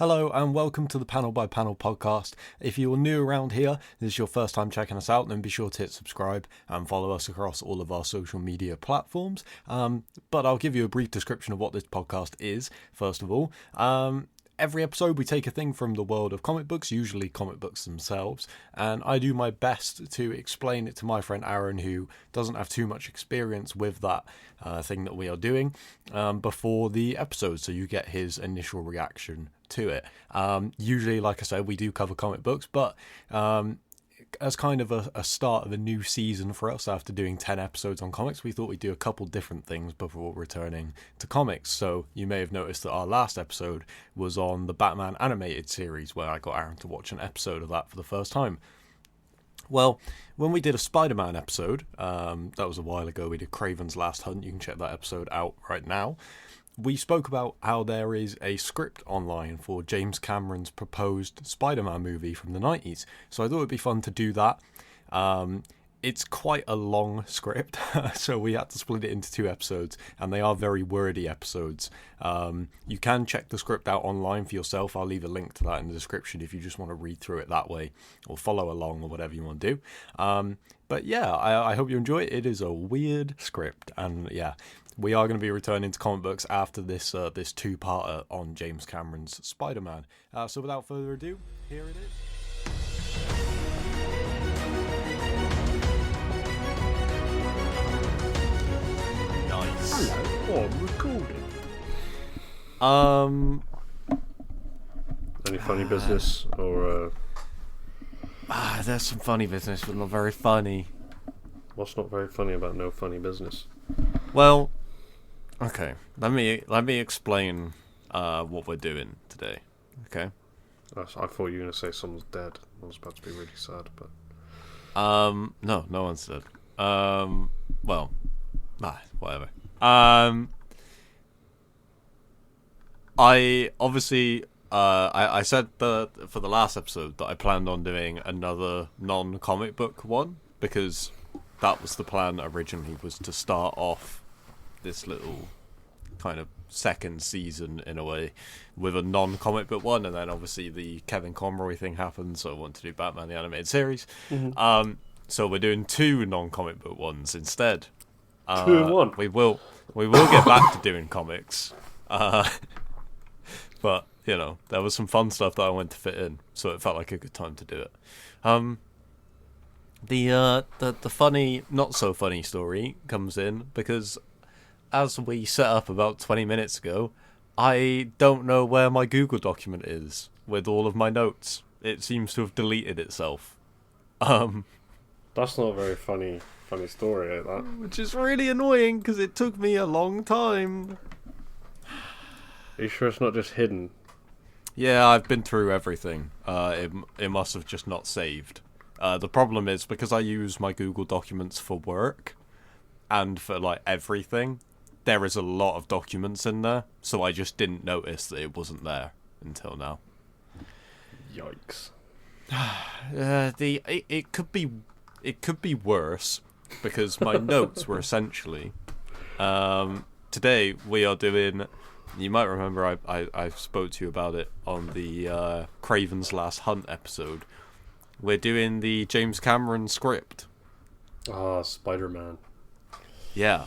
Hello and welcome to the Panel by Panel podcast. If you're new around here, this is your first time checking us out, then be sure to hit subscribe and follow us across all of our social media platforms. But I'll give you a brief description of what this podcast is, first of all. Every episode we take a thing from the world of comic books, usually comic books themselves, and I do my best to explain it to my friend Aaron, who doesn't have too much experience with that thing that we are doing, before the episode, so you get his initial reaction to it. Usually, like I said, we do cover comic books, but as kind of a start of a new season for us after doing 10 episodes on comics, we thought we'd do a couple different things before returning to comics. So you may have noticed that our last episode was on the Batman animated series, where I got Aaron to watch an episode of that for the first time. Well, when we did a Spider-Man episode, that was a while ago, we did Kraven's Last Hunt. You can check that episode out right now. We spoke about how there is a script online for James Cameron's proposed Spider-Man movie from the 90s. So I thought it'd be fun to do that. It's quite a long script, so we had to split it into 2 episodes, and they are very wordy episodes. You can check the script out online for yourself. I'll leave a link to that in the description if you just want to read through it that way, or follow along, or whatever you want to do. But yeah, I hope you enjoy it. It is a weird script, and yeah, we are going to be returning to comic books after this this 2-parter on James Cameron's Spider-Man. So without further ado, here it is. Nice. Hello, I'm recording. Any funny business or There's some funny business, but not very funny. what's not very funny about no funny business? Well, okay. Let me explain what we're doing today. Okay. I thought you were going to say someone's dead. I was about to be really sad, but No one's dead. Well, whatever. I obviously I said for the last episode that I planned on doing another non-comic book one, because that was the plan originally, was to start off this little kind of second season in a way with a non-comic book one, and then obviously the Kevin Conroy thing happened, so I wanted to do Batman the Animated Series. Mm-hmm. So we're doing 2 non-comic book ones instead. 2 in 1. We will get back to doing comics, but you know, there was some fun stuff that I wanted to fit in, so it felt like a good time to do it. The funny, not so funny story comes in because, as we set up about 20 minutes ago, I don't know where my Google document is with all of my notes. It seems to have deleted itself. That's not a very funny story, ain't that? Which is really annoying because it took me a long time. Are you sure it's not just hidden? Yeah, I've been through everything. It must have just not saved. The problem is, because I use my Google Documents for work and for like everything, there is a lot of documents in there, so I just didn't notice that it wasn't there until now. Yikes. It could be worse, because my notes were essentially today we are doing. You might remember I spoke to you about it on the Kraven's Last Hunt episode. We're doing the James Cameron script. Spider-Man. Yeah.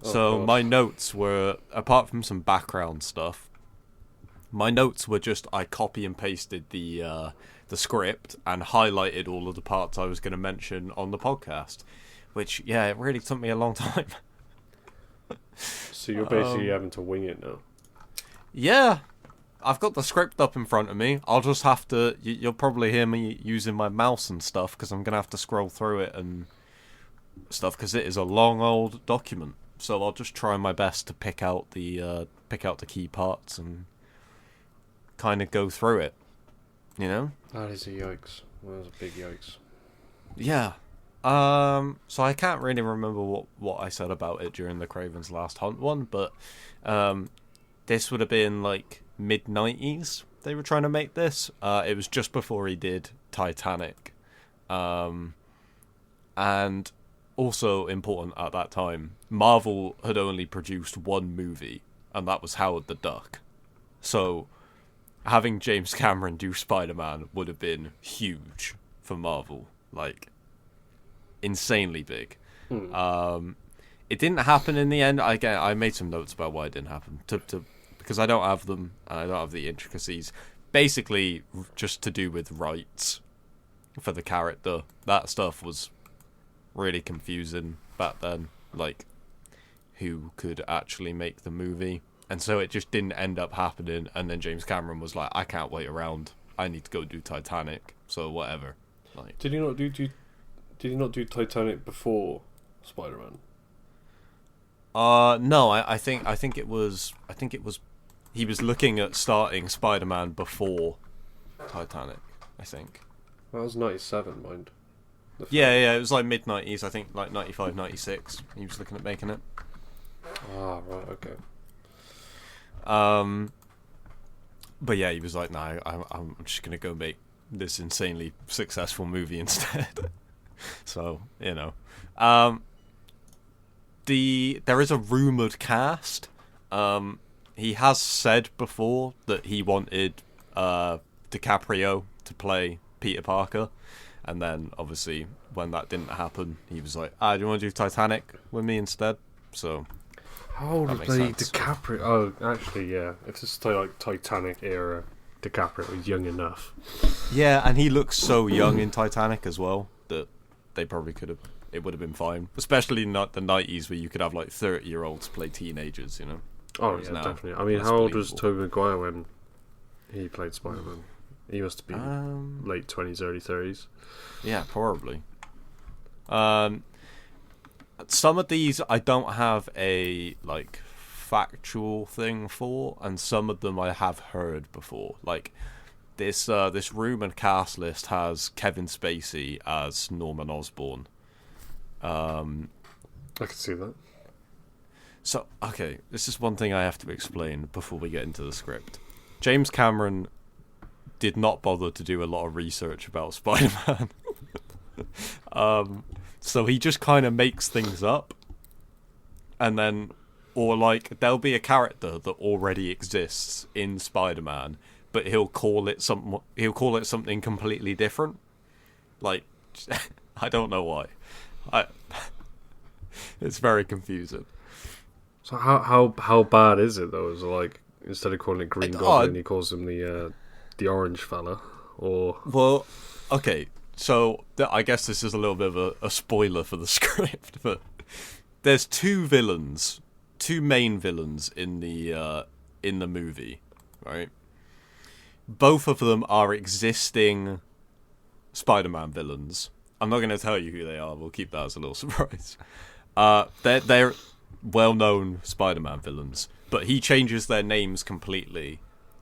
Oh, So God. my notes were, apart from some background stuff, my notes were just I copy and pasted the script and highlighted all of the parts I was going to mention on the podcast, which, yeah, it really took me a long time. So you're basically having to wing it now. Yeah, I've got the script up in front of me. I'll just have to, you'll probably hear me using my mouse and stuff, because I'm going to have to scroll through it and stuff, because it is a long old document. So I'll just try my best to pick out the key parts and kind of go through it, you know? That is a yikes. That was a big yikes. Yeah. So I can't really remember what I said about it during the Kraven's Last Hunt one, but this would have been like mid-90s they were trying to make this. It was just before he did Titanic. And also important at that time, Marvel had only produced one movie, and that was Howard the Duck. So having James Cameron do Spider-Man would have been huge for Marvel, like insanely big. It didn't happen in the end. I made some notes about why it didn't happen because I don't have them. I don't have the intricacies. Basically, just to do with rights for the character. That stuff was really confusing back then. Like, who could actually make the movie? And so it just didn't end up happening. And then James Cameron was like, I can't wait around. I need to go do Titanic. So whatever. Like, Did he not do Titanic before Spider-Man? No, I think it was he was looking at starting Spider-Man before Titanic, I think. That was 97, mind. Yeah, it was like mid-90s, I think, like 95, 96. He was looking at making it. Ah, right, okay. But yeah, he was like, no, I'm just going to go make this insanely successful movie instead. So, you know. There is a rumoured cast. He has said before that he wanted DiCaprio to play Peter Parker. And then, obviously, when that didn't happen, he was like, do you want to do Titanic with me instead? So... How old was DiCaprio? Oh, actually, yeah. If this is like Titanic era, DiCaprio was young enough. Yeah, and he looks so young in Titanic as well that they probably could have. It would have been fine, especially not the 90s where you could have like 30-year-olds play teenagers. You know. Oh yeah, definitely. I mean, how old was Tobey Maguire when he played Spider-Man? He must be late 20s, early 30s. Yeah, probably. Some of these I don't have a like factual thing for, and some of them I have heard before. Like this room and cast list has Kevin Spacey as Norman Osborn. I can see that. So okay, this is one thing I have to explain before we get into the script. James Cameron did not bother to do a lot of research about Spider-Man. So he just kind of makes things up, and then, or like there'll be a character that already exists in Spider-Man, but he'll call it something completely different. Like, I don't know why. It's very confusing. So how bad is it though? Is it like instead of calling it Green Goblin, he calls him the Orange Fella, or well, okay. So, I guess this is a little bit of a spoiler for the script, but there's two main villains in the movie, right? Both of them are existing Spider-Man villains. I'm not going to tell you who they are. We'll keep that as a little surprise. They're well-known Spider-Man villains, but he changes their names completely.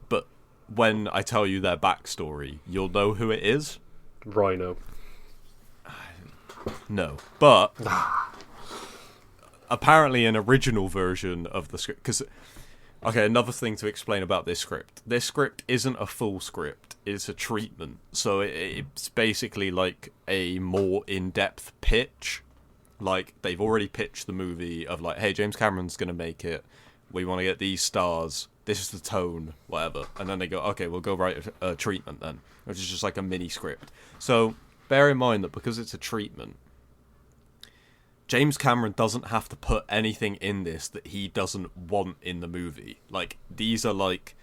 But when I tell you their backstory, you'll know who it is. Rhino. No, but apparently an original version of the script. Because, okay, another thing to explain about this script. This script isn't a full script. It's a treatment. So it's basically like a more in-depth pitch. Like, they've already pitched the movie of like, hey, James Cameron's going to make it. We want to get these stars. This is the tone, whatever. And then they go, okay, we'll go write a treatment then. Which is just like a mini script. So, bear in mind that because it's a treatment, James Cameron doesn't have to put anything in this that he doesn't want in the movie. Like, these are like,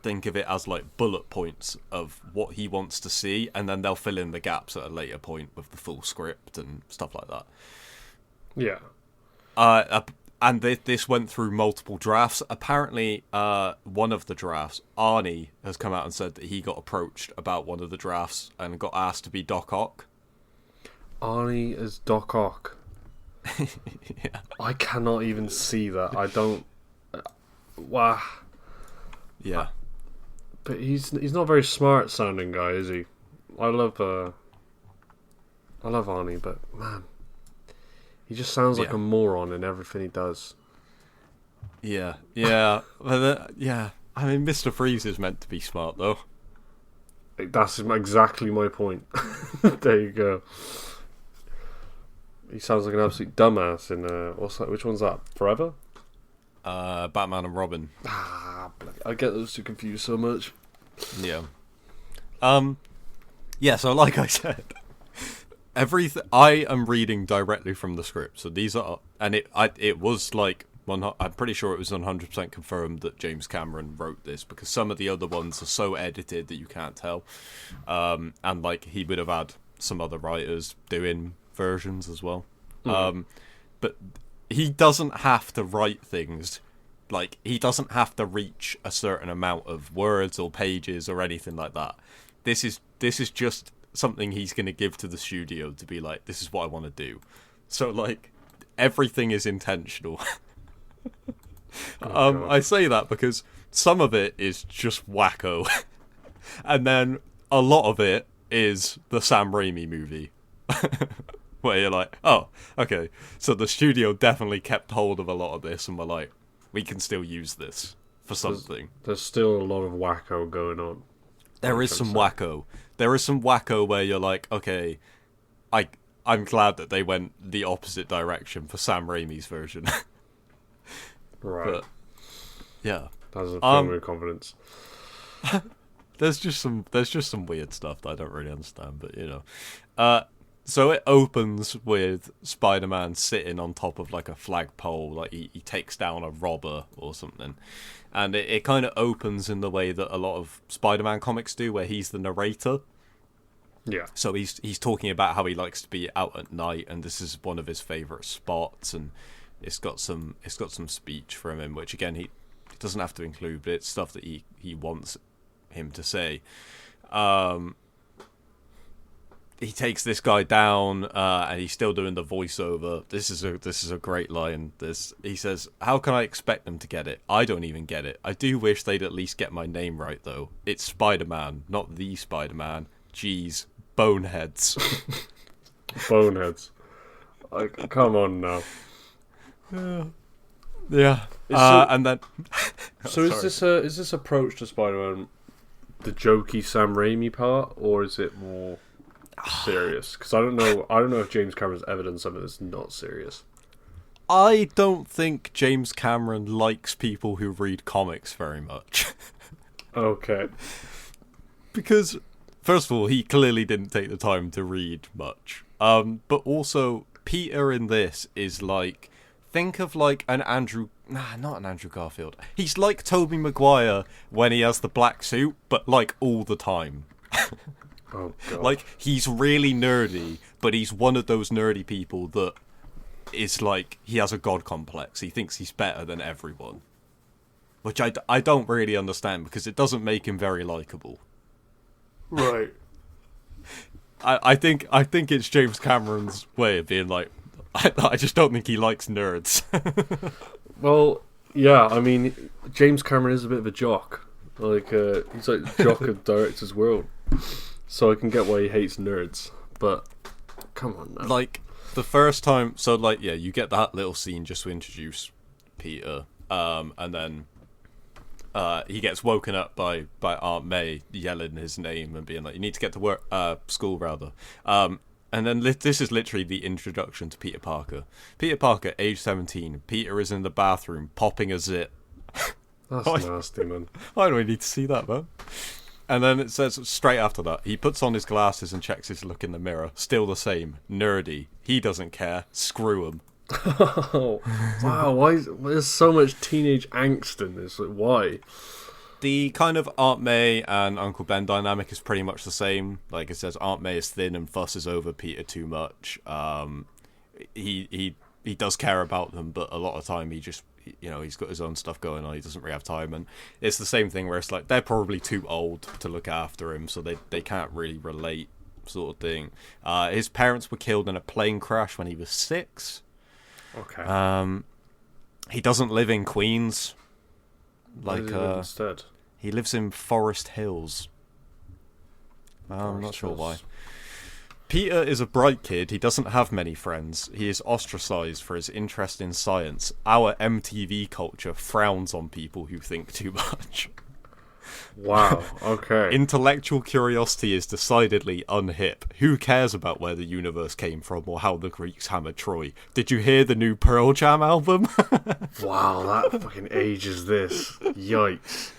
think of it as like bullet points of what he wants to see, and then they'll fill in the gaps at a later point with the full script and stuff like that. Yeah. And this went through multiple drafts. Apparently, one of the drafts, Arnie has come out and said that he got approached about one of the drafts and got asked to be Doc Ock. Arnie as Doc Ock. Yeah. I cannot even see that. I don't. Wow. Yeah. But he's not a very smart sounding guy, is he? I love Arnie, but man, he just sounds like a moron in everything he does. Yeah. But yeah. I mean, Mr. Freeze is meant to be smart, though. That's exactly my point. There you go. He sounds like an absolute dumbass in what's that? Which one's that? Forever? Batman and Robin. I get those two confused so much. Yeah. Yeah, so like I said, everything I am reading directly from the script. So these are, and it was like, I'm pretty sure it was 100% confirmed that James Cameron wrote this, because some of the other ones are so edited that you can't tell. And like he would have had some other writers doing versions as well. But he doesn't have to write things. Like, he doesn't have to reach a certain amount of words or pages or anything like that. This is just something he's going to give to the studio to be like, this is what I want to do. So, like, everything is intentional. I say that because some of it is just wacko. And then a lot of it is the Sam Raimi movie. Where you're like, oh, okay. So the studio definitely kept hold of a lot of this and were like, we can still use this for something. There's still a lot of wacko going on. There is some wacko. There is some wacko where you're like, okay, I'm glad that they went the opposite direction for Sam Raimi's version. Right. But, yeah. That's a film with confidence. There's just some weird stuff that I don't really understand, but you know. So it opens with Spider-Man sitting on top of like a flagpole, like he takes down a robber or something. And it kind of opens in the way that a lot of Spider-Man comics do, where he's the narrator. Yeah. So he's talking about how he likes to be out at night, and this is one of his favourite spots, and it's got some speech from him, which again he doesn't have to include, but it's stuff that he wants him to say. He takes this guy down, and he's still doing the voiceover. This is a great line. He says, "How can I expect them to get it? I don't even get it. I do wish they'd at least get my name right, though. It's Spider-Man, not the Spider-Man. Jeez, boneheads." Boneheads. Come on now. Yeah. And then. So is this approach to Spider-Man the jokey Sam Raimi part, or is it more serious? Because I don't know if James Cameron's ever done something that's not serious. I don't think James Cameron likes people who read comics very much. Okay. Because, first of all, he clearly didn't take the time to read much. But also, Peter in this is like, think of like an Andrew... Nah, not an Andrew Garfield. He's like Tobey Maguire when he has the black suit, but like all the time. Oh, God. Like, he's really nerdy, but he's one of those nerdy people that is like, he has a god complex. He thinks he's better than everyone. Which I don't really understand, because it doesn't make him very likable. Right. I think it's James Cameron's way of being like, I just don't think he likes nerds. Well, yeah, I mean, James Cameron is a bit of a jock. Like, he's like the jock of director's world. So I can get why he hates nerds, but come on now. Like, the first time, so like, yeah, you get that little scene just to introduce Peter, and then he gets woken up by Aunt May yelling his name and being like, you need to get to work, school rather. And then this is literally the introduction to Peter Parker. Peter Parker, age 17. Peter is in the bathroom popping a zit. That's nasty, man. Why do we need to see that, man? And then it says straight after that, he puts on his glasses and checks his look in the mirror. Still the same. Nerdy. He doesn't care. Screw him. Oh, wow. Why there's so much teenage angst in this? Like, why? The kind of Aunt May and Uncle Ben dynamic is pretty much the same. Like it says, Aunt May is thin and fusses over Peter too much. He does care about them, but a lot of time he just, you know, he's got his own stuff going on. He doesn't really have time, and it's the same thing where it's like they're probably too old to look after him, so they can't really relate, sort of thing. His parents were killed in a plane crash when he was 6. Okay. He doesn't live in Queens. Where does he live instead? He lives in Forest Hills. I'm not sure why. Peter is a bright kid. He doesn't have many friends. He is ostracized for his interest in science. Our MTV culture frowns on people who think too much. Wow, okay. Intellectual curiosity is decidedly unhip. Who cares about where the universe came from or how the Greeks hammered Troy? Did you hear the new Pearl Jam album? Wow, that fucking ages this. Yikes.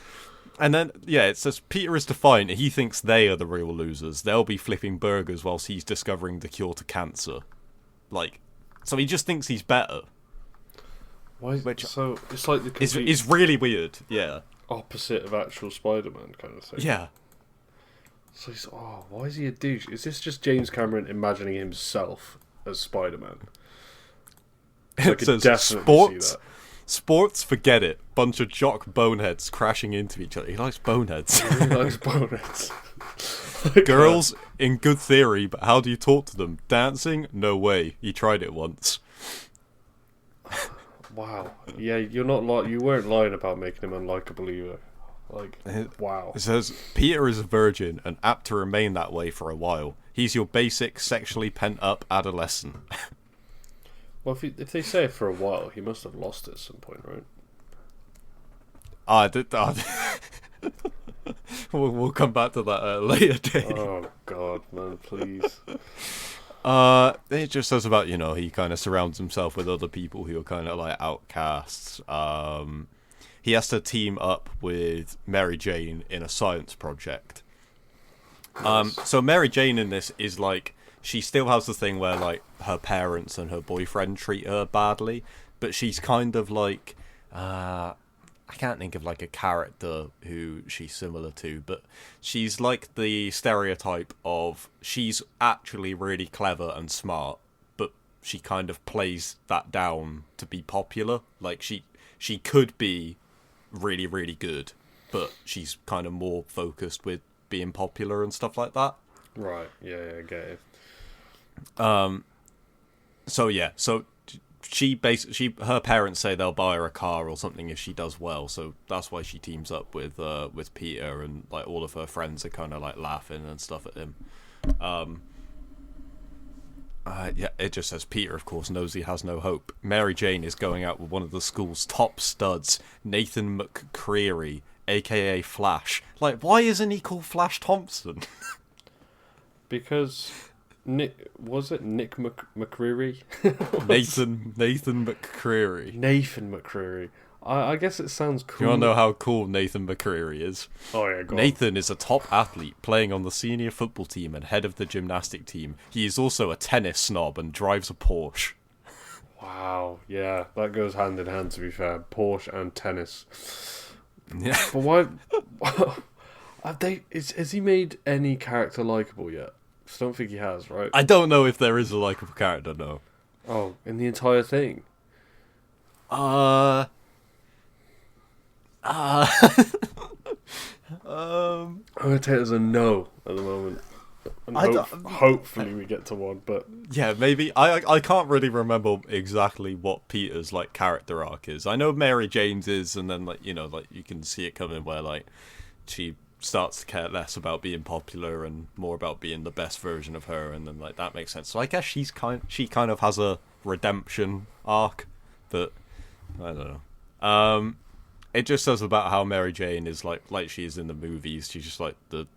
And then, yeah, it says Peter is defiant. He thinks they are the real losers. They'll be flipping burgers whilst he's discovering the cure to cancer. Like, so he just thinks he's better. Why? Which so it's like the complete is really weird. Yeah. opposite of actual Spider-Man kind of thing. Yeah. So he's why is he a douche? Is this just James Cameron imagining himself as Spider-Man? It says sports, forget it. Bunch of jock boneheads crashing into each other. He likes boneheads. He likes bonets. Girls, in good theory, but how do you talk to them? Dancing? No way. He tried it once. Wow. Yeah, you weren't lying about making him unlikable either. Like, wow. It says, Peter is a virgin and apt to remain that way for a while. He's your basic, sexually pent-up adolescent. Well, if they say it for a while, he must have lost it at some point, right? We'll come back to that later, Dave. Oh, God, man, please. It just says about, he kind of surrounds himself with other people who are kind of like outcasts. He has to team up with Mary Jane in a science project. So Mary Jane in this is like, she still has the thing where like her parents and her boyfriend treat her badly, but she's kind of like, I can't think of like a character who she's similar to, but she's like the stereotype of she's actually really clever and smart, but she kind of plays that down to be popular. Like she could be really, really good, but she's kind of more focused with being popular and stuff like that. Right, yeah, I get it. So her parents say they'll buy her a car or something if she does well, so that's why she teams up with Peter, and like all of her friends are kind of like laughing and stuff at him. It just says Peter, of course, knows he has no hope. Mary Jane is going out with one of the school's top studs, Nathan McCreary, aka Flash. Like, why isn't he called Flash Thompson? Because Nick McCreary? Nathan McCreary. Nathan McCreary. I guess it sounds cool. You want to know how cool Nathan McCreary is? Oh yeah, go Nathan is a top athlete, playing on the senior football team and head of the gymnastic team. He is also a tennis snob and drives a Porsche. Wow, yeah, that goes hand in hand, to be fair. Porsche and tennis. Yeah. But why... Has he made any character likeable yet? I don't think he has, right? I don't know if there is a likeable character, no. Oh, in the entire thing? I'm going to take it as a no at the moment. And hopefully we get to one, but... Yeah, maybe. I can't really remember exactly what Peter's, like, character arc is. I know Mary Jane's is, and then, like, you can see it coming where, like, she starts to care less about being popular and more about being the best version of her, and then, like, that makes sense. So I guess she kind of has a redemption arc, but I don't know. It just says about how Mary Jane is like she is in the movies. She's just like the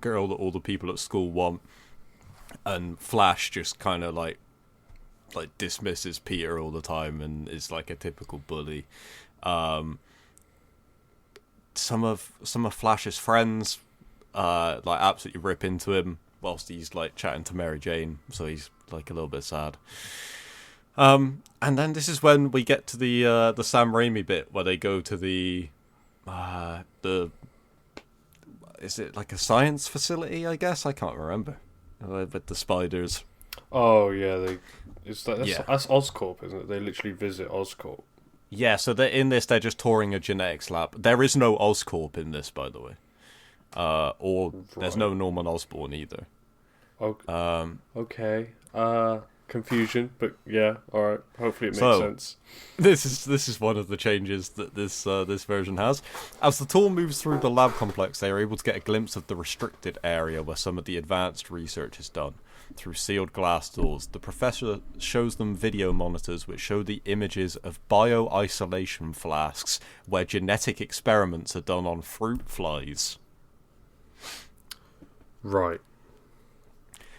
girl that all the people at school want, and Flash just kind of like dismisses Peter all the time and is like a typical bully. Some of Flash's friends like absolutely rip into him whilst he's like chatting to Mary Jane, so he's like a little bit sad. And then this is when we get to the Sam Raimi bit where they go to the is it like a science facility? I guess I can't remember. With the spiders. Oh yeah, that's Oscorp, isn't it? They literally visit Oscorp. Yeah, so they're in this. They're just touring a genetics lab. There is no Oscorp in this, by the way. There's no Norman Osborn either. Okay. Confusion, but yeah, all right. Hopefully it makes sense. This is one of the changes that this version has. As the tour moves through the lab complex, they are able to get a glimpse of the restricted area where some of the advanced research is done. Through sealed glass doors, the professor shows them video monitors which show the images of bio-isolation flasks where genetic experiments are done on fruit flies. Right.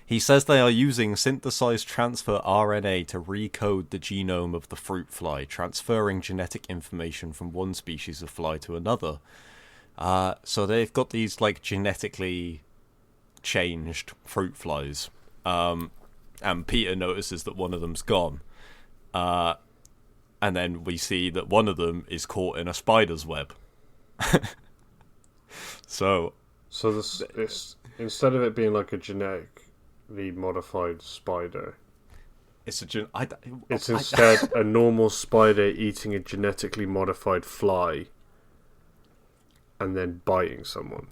He says they are using synthesized transfer RNA to recode the genome of the fruit fly, transferring genetic information from one species of fly to another. So they've got these like genetically changed fruit flies, and Peter notices that one of them's gone, and then we see that one of them is caught in a spider's web. So this instead of it being like a genetically modified spider, it's it's instead a normal spider eating a genetically modified fly and then biting someone.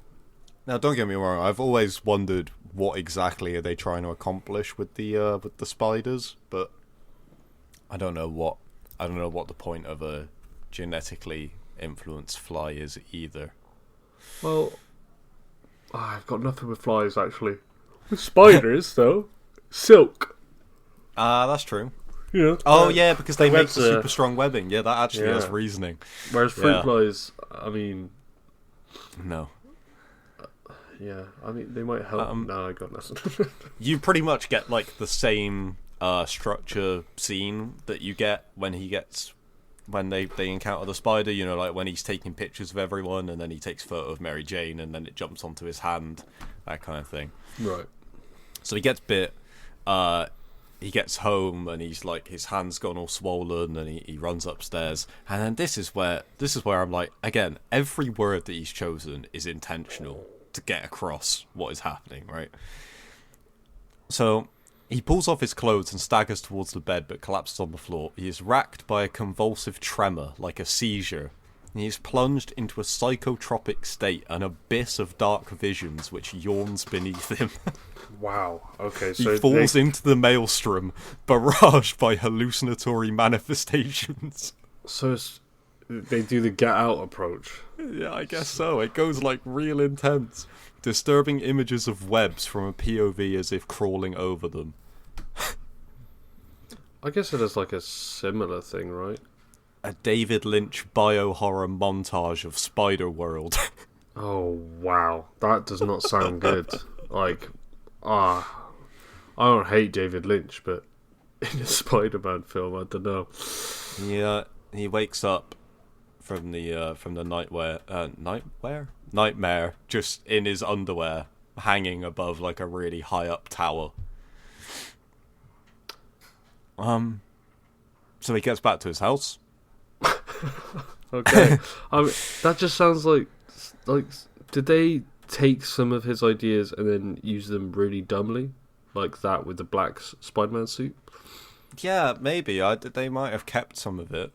Now, don't get me wrong. I've always wondered what exactly are they trying to accomplish with the spiders, but I don't know what the point of a genetically influenced fly is either. Well, I've got nothing with flies actually. With spiders though, silk. That's true. Yeah. Oh yeah, because they make webs the super strong webbing. Yeah, that actually has reasoning. Whereas fruit flies, I mean, no. Yeah, I mean they might help. No, I got nothing. You pretty much get like the same structure scene that you get when they encounter the spider. You know, like when he's taking pictures of everyone, and then he takes a photo of Mary Jane, and then it jumps onto his hand, that kind of thing. Right. So he gets bit. He gets home, and he's like his hand's gone all swollen, and he runs upstairs. And then this is where I'm like, again, every word that he's chosen is intentional to get across what is happening, right? So he pulls off his clothes and staggers towards the bed, but collapses on the floor. He is racked by a convulsive tremor, like a seizure. He is plunged into a psychotropic state, an abyss of dark visions which yawns beneath him. Wow. Okay, so he falls into the maelstrom, barraged by hallucinatory manifestations. So they do the Get Out approach. Yeah, I guess so. It goes like real intense. Disturbing images of webs from a POV as if crawling over them. I guess it is like a similar thing, right? A David Lynch bio-horror montage of Spider-World. Oh, wow. That does not sound good. Like, I don't hate David Lynch, but in a Spider-Man film, I don't know. Yeah, he wakes up from the nightmare, just in his underwear, hanging above like a really high up tower. So he gets back to his house. Okay. That just sounds like did they take some of his ideas and then use them really dumbly, like that with the black Spider-Man suit? Yeah, maybe. They might have kept some of it.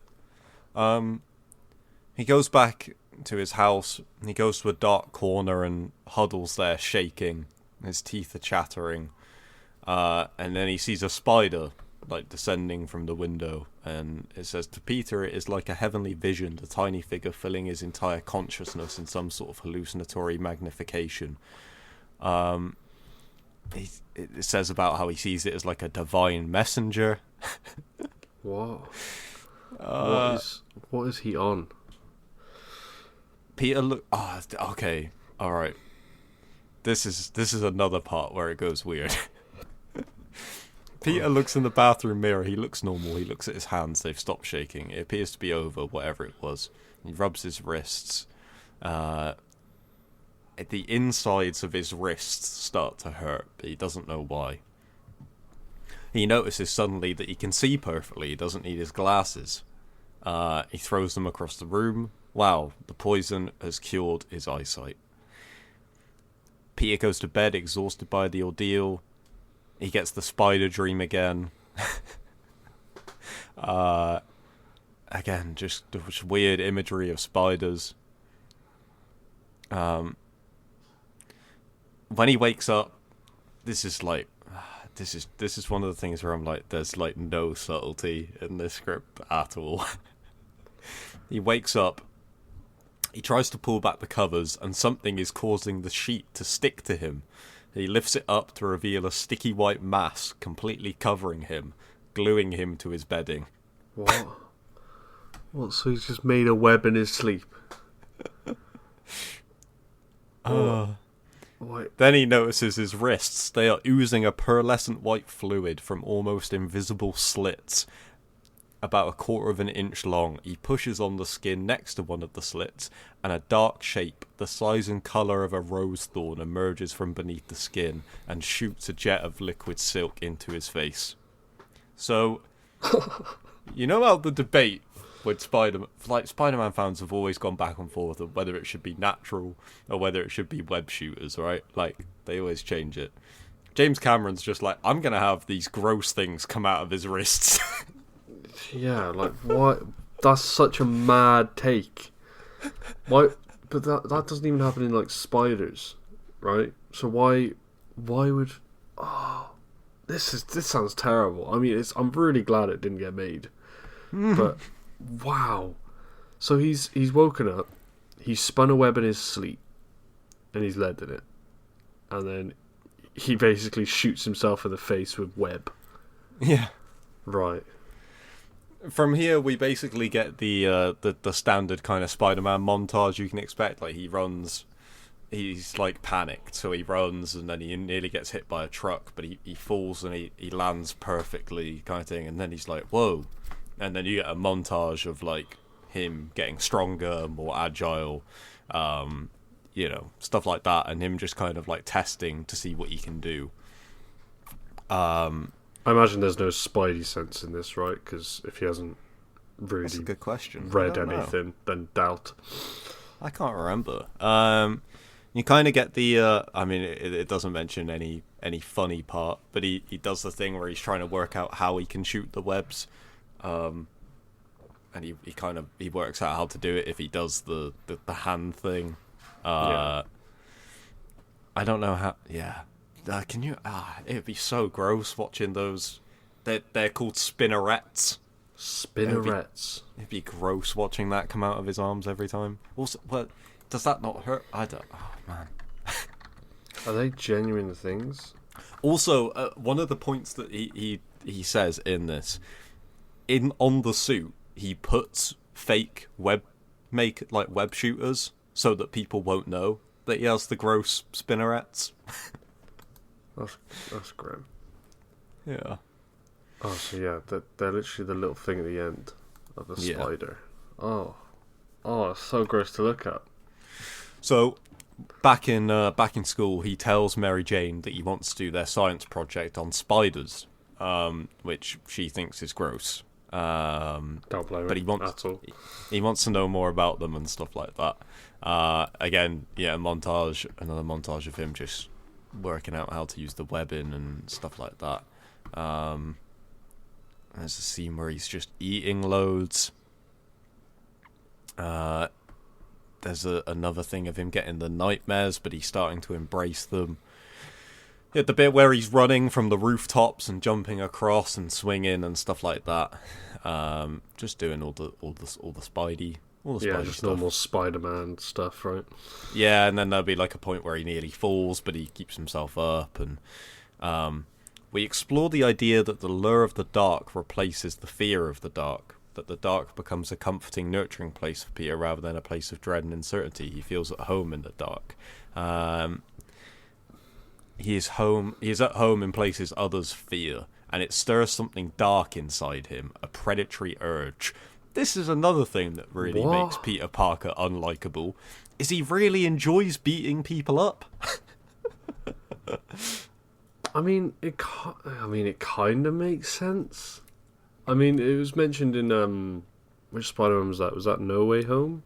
He goes back to his house. He goes to a dark corner and huddles there, shaking. His teeth are chattering. And then he sees a spider, like, descending from the window. And it says, to Peter, it is like a heavenly vision, the tiny figure filling his entire consciousness in some sort of hallucinatory magnification. It says about how he sees it as like a divine messenger. What? What is he on? Peter look. Okay, all right. This is another part where it goes weird. Peter looks in the bathroom mirror. He looks normal. He looks at his hands. They've stopped shaking. It appears to be over, whatever it was. He rubs his wrists. The insides of his wrists start to hurt, but he doesn't know why. He notices suddenly that he can see perfectly. He doesn't need his glasses. He throws them across the room. Wow, the poison has cured his eyesight. Peter goes to bed, exhausted by the ordeal. He gets the spider dream again. Again, just weird imagery of spiders. When he wakes up, this is one of the things where I'm like, there's like no subtlety in this script at all. He wakes up, he tries to pull back the covers, and something is causing the sheet to stick to him. He lifts it up to reveal a sticky white mass completely covering him, gluing him to his bedding. What? What? So he's just made a web in his sleep? What? Then he notices his wrists. They are oozing a pearlescent white fluid from almost invisible slits. about a quarter of an inch long. He pushes on the skin next to one of the slits, and a dark shape, the size and colour of a rose thorn, emerges from beneath the skin and shoots a jet of liquid silk into his face. So, you know how the debate with Spider-Man fans have always gone back and forth of whether it should be natural or whether it should be web shooters, right? Like, they always change it. James Cameron's just like, I'm going to have these gross things come out of his wrists. Yeah, like, what? That's such a mad take. Why? But that doesn't even happen in, like, spiders, right? So why would... Oh, this sounds terrible. I mean, I'm really glad it didn't get made. But, wow. So he's woken up, he's spun a web in his sleep, and he's led in it. And then he basically shoots himself in the face with web. Yeah. Right. From here, we basically get the standard kind of Spider-Man montage you can expect. Like, he runs, he's like panicked, so he runs, and then he nearly gets hit by a truck, but he falls and he lands perfectly, kind of thing. And then he's like, whoa. And then you get a montage of like him getting stronger, more agile, stuff like that, and him just kind of like testing to see what he can do. I imagine there's no Spidey sense in this, right? Because if he hasn't really That's a good question. read anything, then doubt. I can't remember. You kind of get the... it doesn't mention any funny part, but he does the thing where he's trying to work out how he can shoot the webs. And he works out how to do it if he does the hand thing. I don't know how... Yeah. Can you... it'd be so gross watching those... They're called spinnerets. Spinnerets. It'd be gross watching that come out of his arms every time. Also, does that not hurt? I don't... Oh, man. Are they genuine things? Also, one of the points that he says in this... on the suit, he puts fake web shooters so that people won't know that he has the gross spinnerets. That's grim. Yeah. Oh, so yeah, they're literally the little thing at the end of the spider. Oh, it's so gross to look at. So, back in school, he tells Mary Jane that he wants to do their science project on spiders, which she thinks is gross. Don't blame but him at all. He wants to know more about them and stuff like that. Again, yeah, another montage of him just working out how to use the webbing and stuff like that. There's a scene where he's just eating loads. There's another thing of him getting the nightmares, but he's starting to embrace them. Yeah, the bit where he's running from the rooftops and jumping across and swinging and stuff like that. Just doing all the Spidey. Just stuff. Normal Spider-Man stuff, right? Yeah, and then there'll be like a point where he nearly falls, but he keeps himself up, and we explore the idea that the lure of the dark replaces the fear of the dark. That the dark becomes a comforting, nurturing place for Peter rather than a place of dread and uncertainty. He feels at home in the dark. He is at home in places others fear, and it stirs something dark inside him, a predatory urge. This is another thing that really makes Peter Parker unlikable, is he really enjoys beating people up. It kind of makes sense. I mean, it was mentioned in which Spider-Man was that? Was that No Way Home?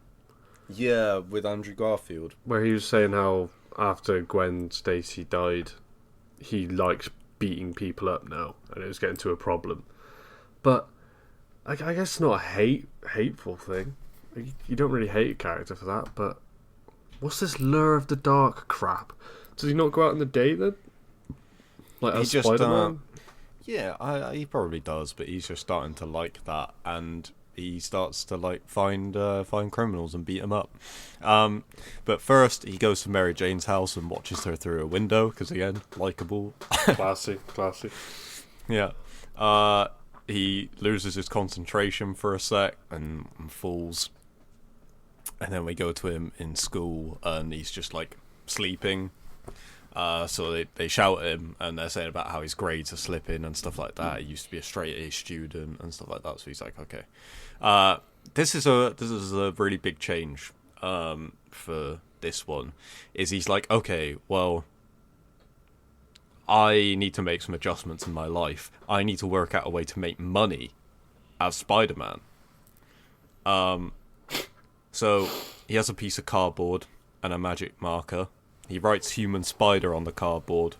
Yeah, with Andrew Garfield, where he was saying how after Gwen Stacy died, he likes beating people up now, and it was getting to a problem. But I guess it's not a hateful thing. You don't really hate a character for that, but what's this lure of the dark crap? Does he not go out in the day then? Like as Spider-Man? He probably does, but he's just starting to like that, and he starts to like find criminals and beat them up. But first, he goes to Mary Jane's house and watches her through a window because, again, likable. Classy. Yeah. He loses his concentration for a sec and falls. And then we go to him in school, and he's just like sleeping. So they shout at him, and they're saying about how his grades are slipping and stuff like that. He used to be a straight A student and stuff like that. So he's like, okay, this is a really big change for this one. Is he's like, okay, well, I need to make some adjustments in my life. I need to work out a way to make money as Spider-Man. So he has a piece of cardboard and a magic marker. He writes human spider on the cardboard.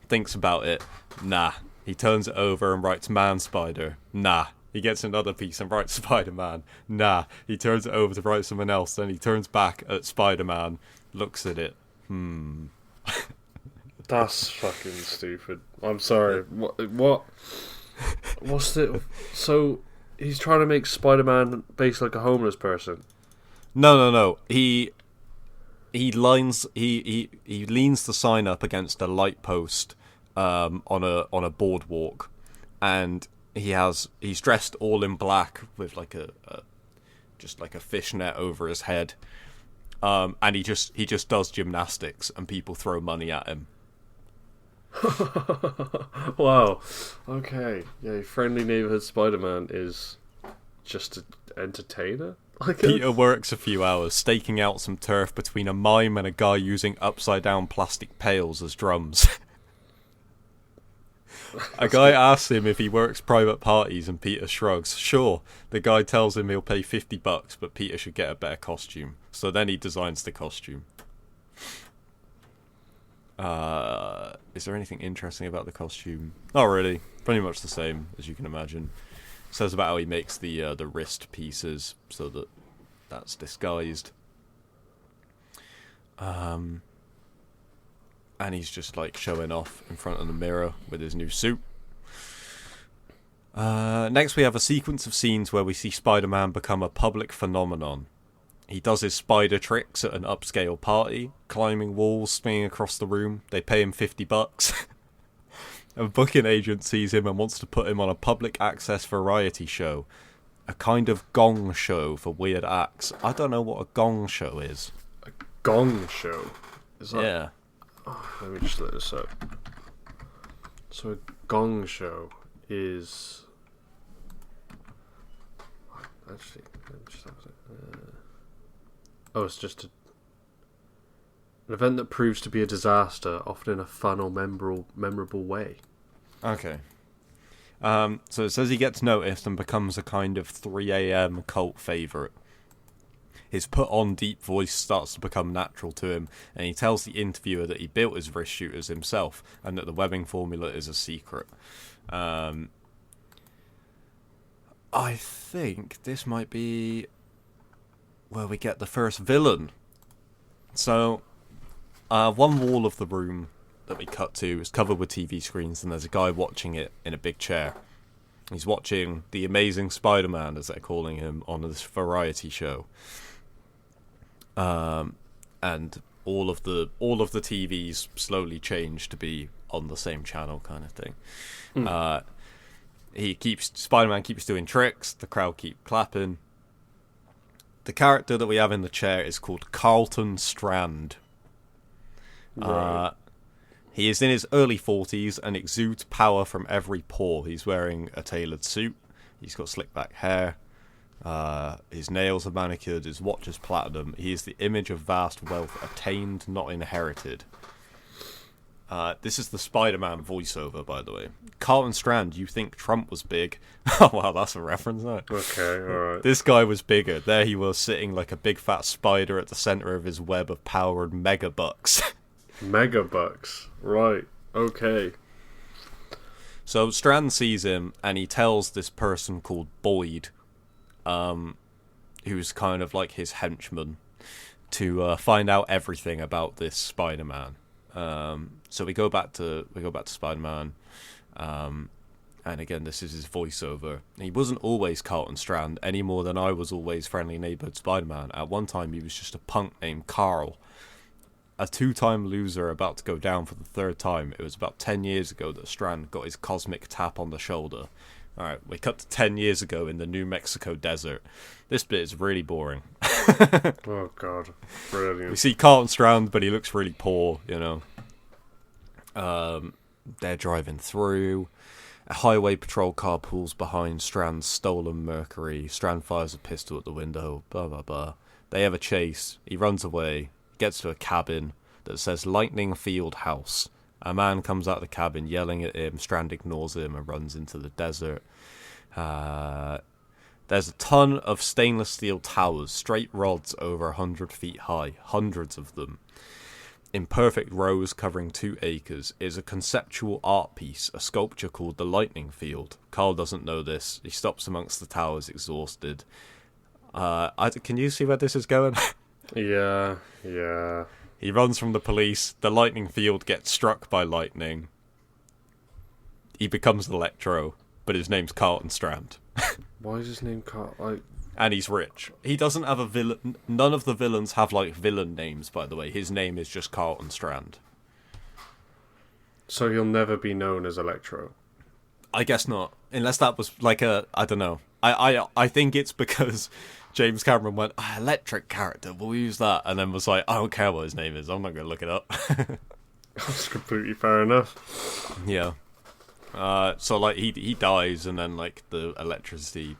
Thinks about it. Nah. He turns it over and writes man spider. Nah. He gets another piece and writes Spider-Man. Nah. He turns it over to write someone else. Then he turns back at Spider-Man. Looks at it. That's fucking stupid. I'm sorry. What? What's the... So, he's trying to make Spider-Man based like a homeless person. No. He leans the sign up against a light post on a boardwalk, and he's dressed all in black with like a fishnet over his head, and he just does gymnastics, and people throw money at him. Wow. Okay. Yeah, friendly neighborhood Spider-Man is just an entertainer. Peter works a few hours staking out some turf between a mime and a guy using upside-down plastic pails as drums. A guy asks him if he works private parties, and Peter shrugs. Sure. The guy tells him he'll pay $50, but Peter should get a better costume. So then he designs the costume. Is there anything interesting about the costume? Not really. Pretty much the same, as you can imagine. Says about how he makes the wrist pieces so that that's disguised. And he's just like showing off in front of the mirror with his new suit. Next we have a sequence of scenes where we see Spider-Man become a public phenomenon. He does his spider tricks at an upscale party, climbing walls, swinging across the room. They pay him $50. A booking agent sees him and wants to put him on a public access variety show. A kind of gong show for weird acts. I don't know what a gong show is. A gong show? Is that... Yeah. Oh, let me just look this up. So a gong show is... Actually, let me just have it. Oh, it's just an event that proves to be a disaster, often in a fun or memorable way. Okay. So it says he gets noticed and becomes a kind of 3 a.m. cult favourite. His put-on deep voice starts to become natural to him, and he tells the interviewer that he built his wrist shooters himself, and that the webbing formula is a secret. I think this might be where we get the first villain. So, one wall of the room that we cut to is covered with TV screens, and there's a guy watching it in a big chair. He's watching The Amazing Spider-Man, as they're calling him, on this variety show. And all of the TVs slowly change to be on the same channel, kind of thing. Spider-Man keeps doing tricks. The crowd keep clapping. The character that we have in the chair is called Carlton Strand. Right. He is in his early 40s and exudes power from every pore. He's wearing a tailored suit. He's got slick back hair. His nails are manicured. His watch is platinum. He is the image of vast wealth attained, not inherited. This is the Spider-Man voiceover, by the way. Carlton Strand, you think Trump was big? Oh, wow, that's a reference, isn't it? Okay, alright. This guy was bigger. There he was, sitting like a big fat spider at the centre of his web of power and megabucks. Megabucks. Right. Okay. So Strand sees him, and he tells this person called Boyd, who's kind of like his henchman, to find out everything about this Spider-Man. So we go back to Spider-Man, and again, this is his voiceover. He wasn't always Carlton Strand any more than I was always friendly neighborhood Spider-Man. At one time, he was just a punk named Carl, a 2-time loser about to go down for the 3rd time. It was about 10 years ago that Strand got his cosmic tap on the shoulder. Alright, we cut to 10 years ago in the New Mexico desert. This bit is really boring. Oh god, brilliant. We see Carlton Strand, but he looks really poor, you know. They're driving through. A highway patrol car pulls behind Strand's stolen Mercury. Strand fires a pistol at the window. Blah, blah, blah. They have a chase. He runs away. Gets to a cabin that says Lightning Field House. A man comes out of the cabin yelling at him. Strand ignores him and runs into the desert. There's a ton of stainless steel towers, straight rods over 100 feet high, hundreds of them. In perfect rows covering 2 acres is a conceptual art piece, a sculpture called the Lightning Field. Carl doesn't know this. He stops amongst the towers, exhausted. Can you see where this is going? Yeah. He runs from the police. The lightning field gets struck by lightning. He becomes Electro, but his name's Carlton Strand. Why is his name Carl? And he's rich. He doesn't have a villain. None of the villains have like villain names, by the way. His name is just Carlton Strand. So he'll never be known as Electro. I guess not, unless that was like I don't know. I think it's because James Cameron went electric character. We'll use that, and then was like, I don't care what his name is. I'm not gonna look it up. That's completely fair enough. Yeah. So like he dies, and then like the electricity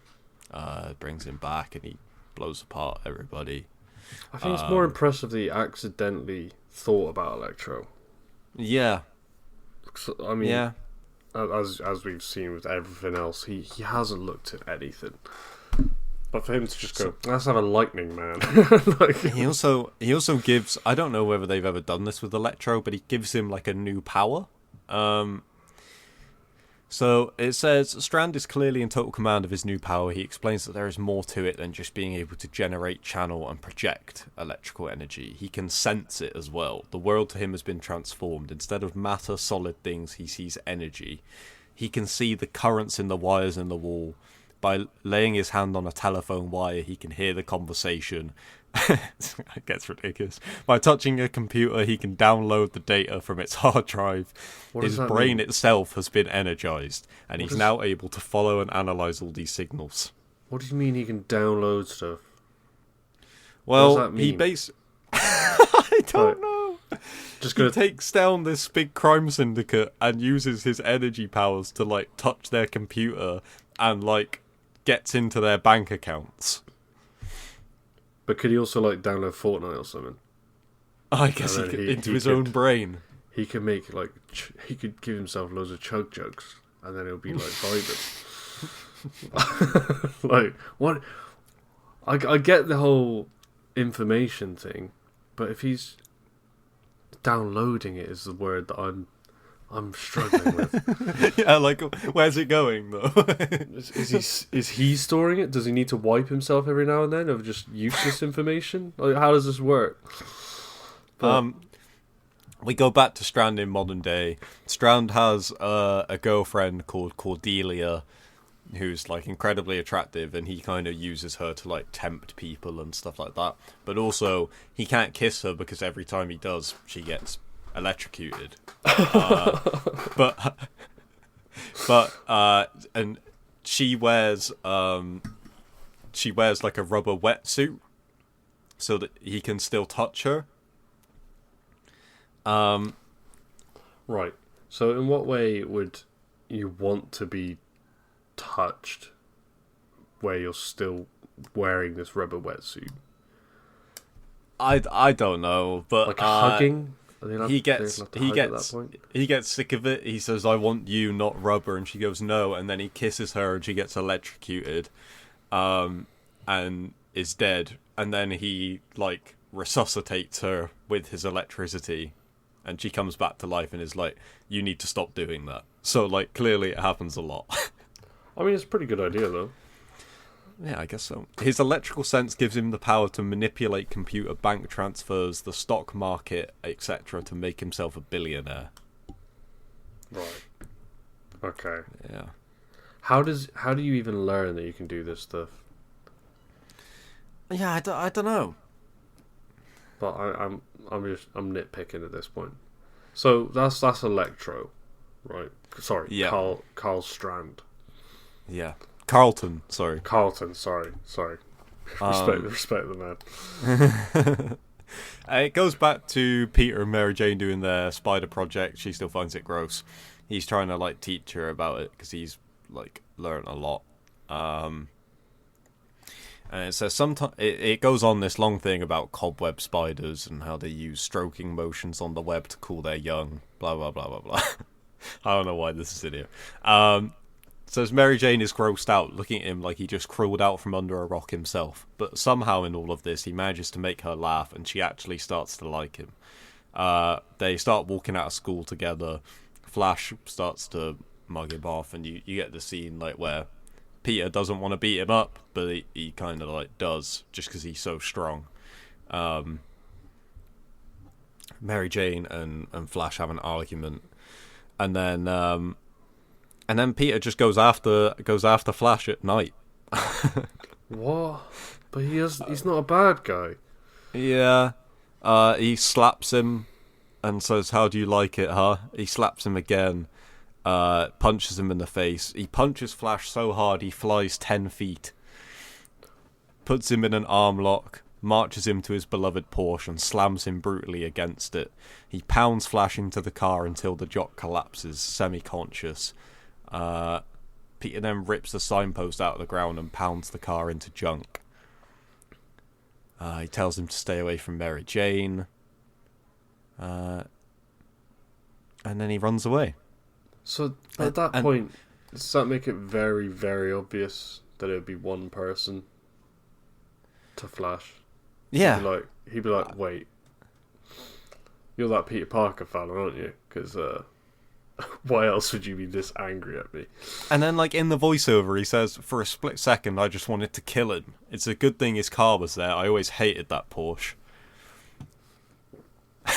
brings him back, and he blows apart everybody. I think it's more impressive that he accidentally thought about Electro. Yeah. I mean, yeah. As we've seen with everything else, he hasn't looked at anything. But for him to just go, let's have a lightning man. He also gives, I don't know whether they've ever done this with Electro, but he gives him like a new power. So it says Strand is clearly in total command of his new power. He explains that there is more to it than just being able to generate, channel, and project electrical energy. He can sense it as well. The world to him has been transformed. Instead of matter, solid things, he sees energy. He can see the currents in the wires in the wall. By laying his hand on a telephone wire, he can hear the conversation. It gets ridiculous. By touching a computer, he can download the data from its hard drive. His brain itself has been energized, and he's now able to follow and analyze all these signals. What do you mean he can download stuff? Well, what does that mean? I don't know. He takes down this big crime syndicate and uses his energy powers to like touch their computer and like gets into their bank accounts. But could he also like download Fortnite or something? I guess he could, into his own brain. He could make like he could give himself loads of chug jugs, and then it'll be like vibing. Like what? I get the whole information thing, but if he's downloading it is the word that I'm struggling with. Yeah, like where's it going though? Is he storing it? Does he need to wipe himself every now and then of just useless information? Like, how does this work? We go back to Strand in modern day. Strand has a girlfriend called Cordelia, who's like incredibly attractive, and he kind of uses her to like tempt people and stuff like that. But also, he can't kiss her because every time he does, she gets electrocuted. And she wears like a rubber wetsuit so that he can still touch her. Right. So in what way would you want to be touched where you're still wearing this rubber wetsuit? I don't know, but like hugging? He gets sick of it. He says, "I want you, not rubber," and she goes, "No," and then he kisses her and she gets electrocuted, and is dead. And then he like resuscitates her with his electricity, and she comes back to life and is like, "You need to stop doing that." So like clearly it happens a lot. I mean, it's a pretty good idea though. Yeah, I guess so. His electrical sense gives him the power to manipulate computer bank transfers, the stock market, etc., to make himself a billionaire. Right. Okay. Yeah. How do you even learn that you can do this stuff? Yeah, I don't know. But I'm nitpicking at this point. So that's Electro, right? Sorry, yeah. Carl Strand. Yeah. Carlton, sorry. Respect the man. It goes back to Peter and Mary Jane doing their spider project. She still finds it gross. He's trying to like teach her about it because he's like learned a lot. And it says sometimes it goes on this long thing about cobweb spiders and how they use stroking motions on the web to cool their young. Blah blah blah blah blah. I don't know why this is in here. Says Mary Jane is grossed out, looking at him like he just crawled out from under a rock himself. But somehow in all of this, he manages to make her laugh, and she actually starts to like him. They start walking out of school together. Flash starts to mug him off, and you get the scene like where Peter doesn't want to beat him up, but he kind of like does, just because he's so strong. Mary Jane and Flash have an argument, and then Peter just goes after Flash at night. What? But he's not a bad guy. Yeah. He slaps him and says, "How do you like it, huh?" He slaps him again. Punches him in the face. He punches Flash so hard he flies 10 feet. Puts him in an arm lock. Marches him to his beloved Porsche and slams him brutally against it. He pounds Flash into the car until the jock collapses, semi-conscious. Peter then rips the signpost out of the ground and pounds the car into junk. He tells him to stay away from Mary Jane. And then he runs away. So at that point, does that make it very, very obvious that it would be one person to Flash? Yeah. He'd be like, wait, you're that Peter Parker fan, aren't you? Because why else would you be this angry at me? And then, like, in the voiceover, he says, "For a split second, I just wanted to kill him. It's a good thing his car was there. I always hated that Porsche."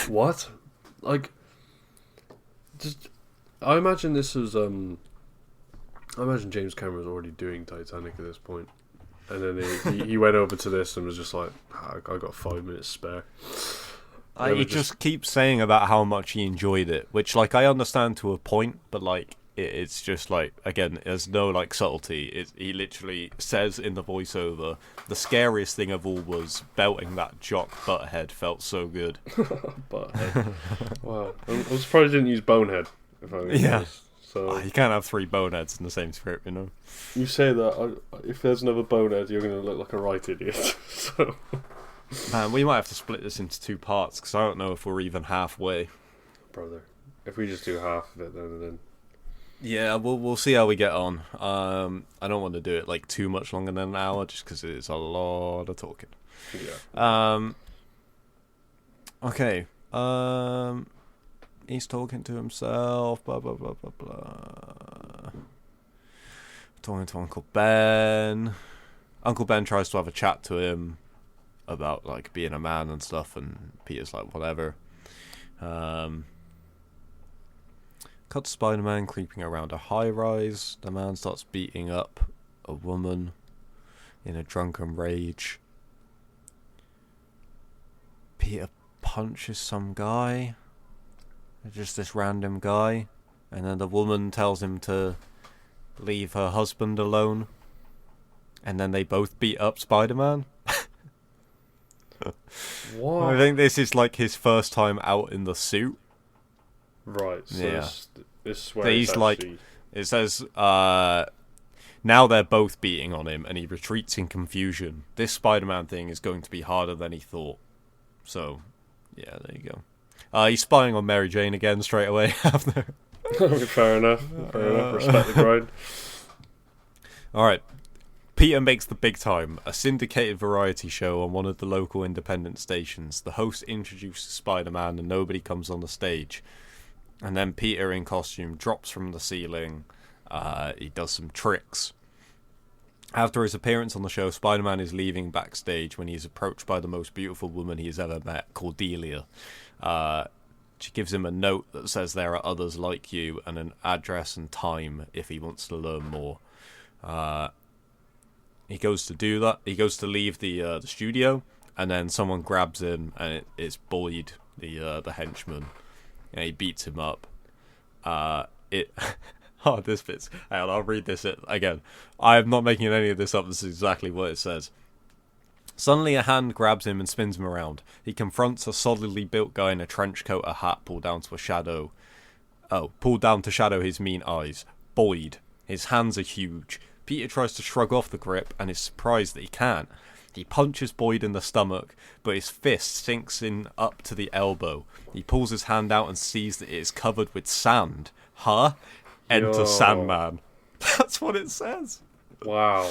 What? Like, just... I imagine this was, I imagine James Cameron was already doing Titanic at this point. And then he went over to this and was just like, I got 5 minutes spare. He just keeps saying about how much he enjoyed it, which, like, I understand to a point, but, like, it's just, like, again, there's no, like, subtlety. He literally says in the voiceover, the scariest thing of all was belting that jock Butthead felt so good. Butthead. Wow. I'm surprised he didn't use Bonehead, if I'm honest. So you can't have 3 boneheads in the same script, you know. You say that, if there's another bonehead, you're going to look like a right idiot. So... Man, we might have to split this into 2 parts, because I don't know if we're even halfway. Brother, if we just do half of it, then... Yeah, we'll see how we get on. I don't want to do it, like, too much longer than an hour, just because it's a lot of talking. Yeah. Okay. He's talking to himself, blah, blah, blah, blah, blah. Talking to Uncle Ben. Uncle Ben tries to have a chat to him about, like, being a man and stuff, and Peter's like, whatever. Cut to Spider-Man creeping around a high-rise. The man starts beating up a woman in a drunken rage. Peter punches some guy. Just this random guy. And then the woman tells him to leave her husband alone. And then they both beat up Spider-Man. What? I think this is like his first time out in the suit. Right, so yeah. this is where he's actually... like, it says, now they're both beating on him and he retreats in confusion. This Spider-Man thing is going to be harder than he thought. So, yeah, there you go. He's spying on Mary Jane again straight away after. Fair enough. Respect the grind. Alright. Peter makes the big time, a syndicated variety show on one of the local independent stations. The host introduces Spider-Man and nobody comes on the stage. And then Peter in costume drops from the ceiling. He does some tricks. After his appearance on the show, Spider-Man is leaving backstage when he is approached by the most beautiful woman he has ever met, Cordelia. She gives him a note that says there are others like you and an address and time if he wants to learn more. He goes to do that. He goes to leave the studio, and then someone grabs him, and it's Boyd, the henchman. And he beats him up. This bit's... Hang on, I'll read this again. I am not making any of this up. This is exactly what it says. Suddenly a hand grabs him and spins him around. He confronts a solidly built guy in a trench coat, a hat pulled down to shadow his mean eyes. Boyd. His hands are huge. Peter tries to shrug off the grip and is surprised that he can't. He punches Boyd in the stomach, but his fist sinks in up to the elbow. He pulls his hand out and sees that it is covered with sand. Huh? Enter Sandman. That's what it says. Wow.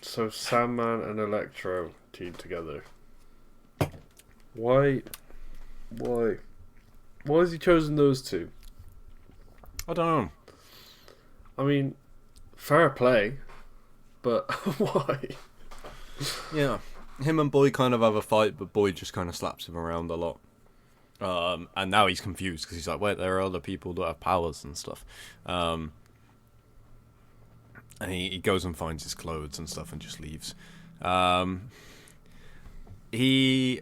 So Sandman and Electro team together. Why? Why has he chosen those two? I don't know. I mean, fair play, but why? Yeah. Him and Boyd kind of have a fight, but Boyd just kind of slaps him around a lot. And now he's confused because he's like, wait, there are other people that have powers and stuff. And he goes and finds his clothes and stuff and just leaves. The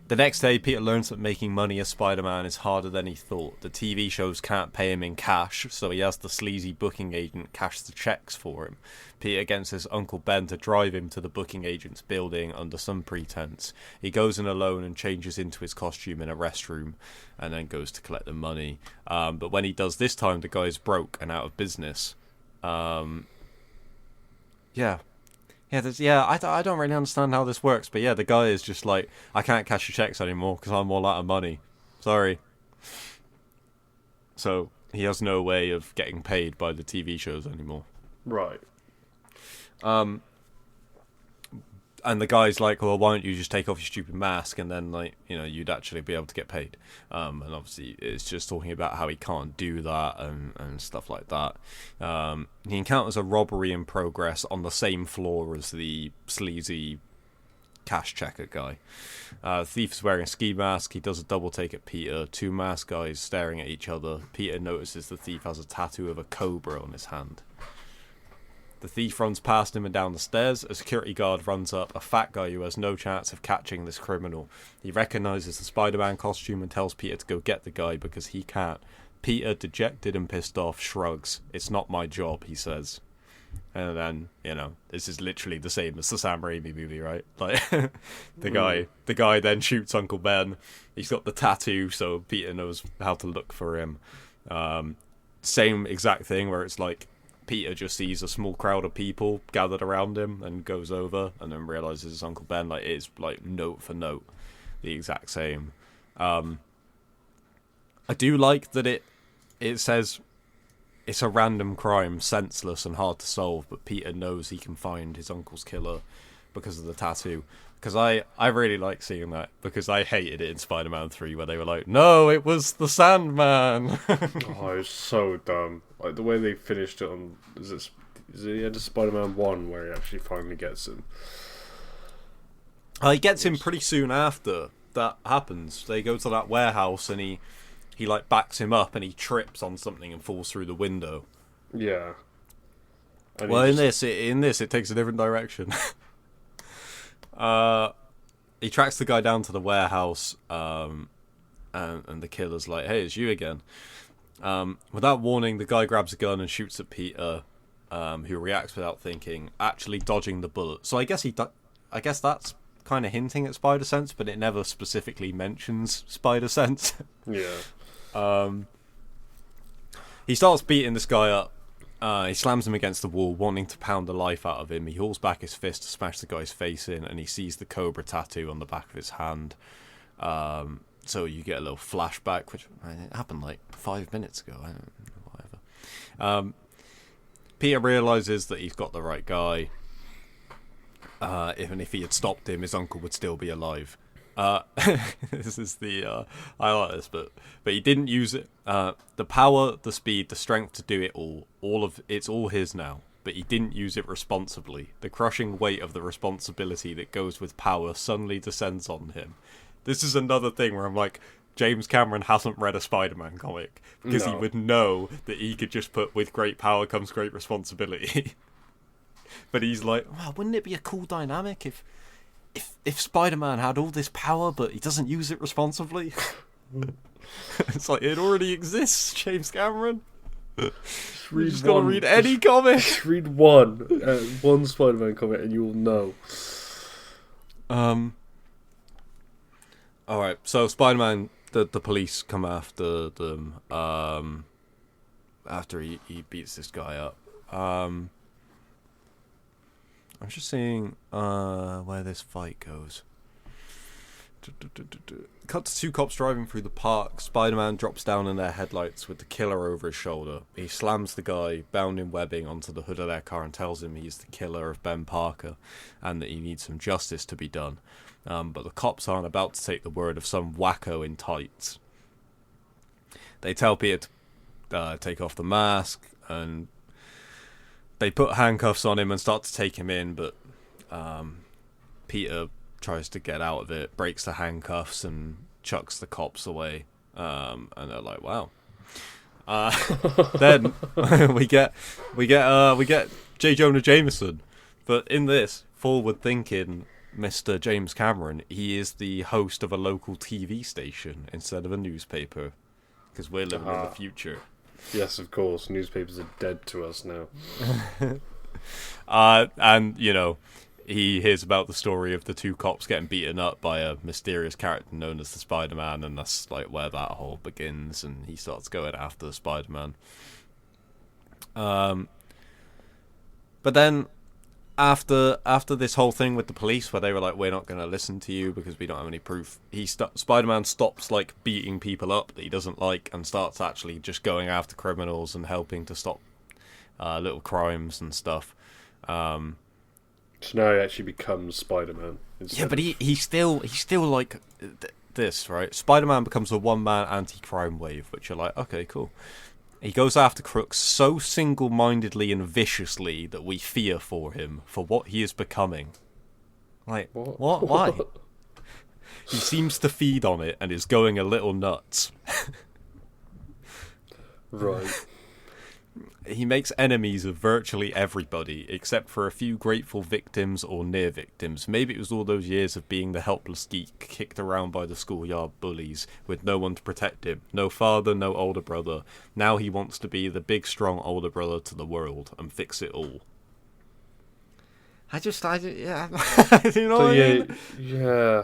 next day, Peter learns that making money as Spider-Man is harder than he thought. The TV shows can't pay him in cash, so he has the sleazy booking agent cash the checks for him. Peter gets his Uncle Ben to drive him to the booking agent's building under some pretense. He goes in alone and changes into his costume in a restroom, and then goes to collect the money. But when he does this time, the guy is broke and out of business. I don't really understand how this works, but yeah, the guy is just like, I can't cash your checks anymore because I'm all out of money. Sorry. So he has no way of getting paid by the TV shows anymore. Right. And the guy's like, well, why don't you just take off your stupid mask and then, like, you know, you'd actually be able to get paid. And obviously it's just talking about how he can't do that and stuff like that. He encounters a robbery in progress on the same floor as the sleazy cash checker guy. The thief is wearing a ski mask. He does a double take at Peter. Two masked guys staring at each other. Peter notices the thief has a tattoo of a cobra on his hand. The thief runs past him and down the stairs. A security guard runs up, a fat guy who has no chance of catching this criminal. He recognises the Spider-Man costume and tells Peter to go get the guy because he can't. Peter, dejected and pissed off, shrugs. It's not my job, he says. And then, you know, this is literally the same as the Sam Raimi movie, right? Like, the guy then shoots Uncle Ben. He's got the tattoo, so Peter knows how to look for him. Same exact thing where it's like, Peter just sees a small crowd of people gathered around him and goes over and then realizes it's Uncle Ben. Like, it is like note for note the exact same. I do like that it says it's a random crime, senseless and hard to solve, but Peter knows he can find his uncle's killer because of the tattoo. Because I really like seeing that, because I hated it in Spider-Man 3 where they were like, no, it was the Sandman. Oh, it was so dumb. Like, the way they finished it on... Is it the end of Spider-Man 1 where he actually finally gets him? He gets him pretty soon after that happens. They go to that warehouse and he like backs him up and he trips on something and falls through the window. Yeah. And well, in this it takes a different direction. He tracks the guy down to the warehouse, and the killer's like, hey, it's you again. Without warning, the guy grabs a gun and shoots at Peter, who reacts without thinking, actually dodging the bullet. So I guess I guess that's kind of hinting at Spider-Sense, but it never specifically mentions Spider-Sense. Yeah. He starts beating this guy up. He slams him against the wall, wanting to pound the life out of him. He hauls back his fist to smash the guy's face in, and he sees the cobra tattoo on the back of his hand. So you get a little flashback, which it happened like 5 minutes ago. I don't know, whatever. Peter realizes that he's got the right guy. Even if he had stopped him, his uncle would still be alive. This is the I like this, but he didn't use it. The power, the speed, the strength to do it all of it's all his now. But he didn't use it responsibly. The crushing weight of the responsibility that goes with power suddenly descends on him. This is another thing where I'm like, James Cameron hasn't read a Spider-Man comic because he would know that he could just put with great power comes great responsibility. But he's like, wow, wouldn't it be a cool dynamic if Spider-Man had all this power but he doesn't use it responsibly? It's like, it already exists, James Cameron. You just gotta read any comic. Just read one Spider-Man comic and you'll know. All right. So Spider-Man, the police come after them. After he beats this guy up. I'm just seeing where this fight goes. Cut to two cops driving through the park. Spider-Man drops down in their headlights with the killer over his shoulder. He slams the guy, bound in webbing, onto the hood of their car and tells him he's the killer of Ben Parker and that he needs some justice to be done. But the cops aren't about to take the word of some wacko in tights. They tell Peter to take off the mask, and they put handcuffs on him and start to take him in, but Peter tries to get out of it, breaks the handcuffs and chucks the cops away, and they're like, wow. Then we get J. Jonah Jameson, but in this forward-thinking Mr. James Cameron, he is the host of a local TV station instead of a newspaper, because we're living in the future. Yes, of course. Newspapers are dead to us now. And, you know, he hears about the story of the two cops getting beaten up by a mysterious character known as the Spider-Man, and that's like where that whole begins, and he starts going after the Spider-Man. But then after this whole thing with the police where they were like, we're not going to listen to you because we don't have any proof, Spider-Man stops like beating people up that he doesn't like and starts actually just going after criminals and helping to stop little crimes and stuff. So now he actually becomes Spider-Man. Yeah, but he's still like this, right? Spider-Man becomes a one-man anti-crime wave, which you're like, okay, cool. He goes after crooks so single-mindedly and viciously that we fear for him, for what he is becoming. Like, what? Why? He seems to feed on it and is going a little nuts. Right. He makes enemies of virtually everybody, except for a few grateful victims or near victims. Maybe it was all those years of being the helpless geek kicked around by the schoolyard bullies, with no one to protect him. No father, no older brother. Now he wants to be the big, strong older brother to the world and fix it all. Yeah. You know what I mean? Yeah.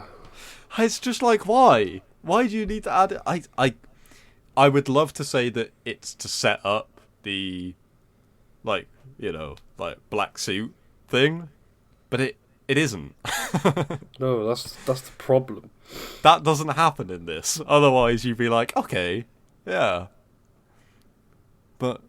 It's just like, why? Why do you need to add it? I would love to say that it's to set up the, like, you know, like black suit thing, but it isn't. No, that's the problem. That doesn't happen in this. Otherwise, you'd be like, okay, yeah. But